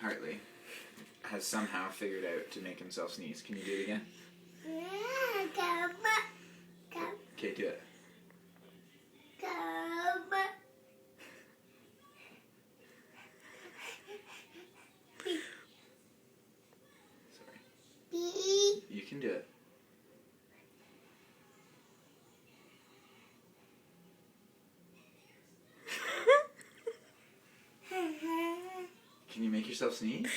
Hartley has somehow figured out to make himself sneeze. Can you do it again? Okay, do it. Sorry. You can do it. Can you make yourself sneeze?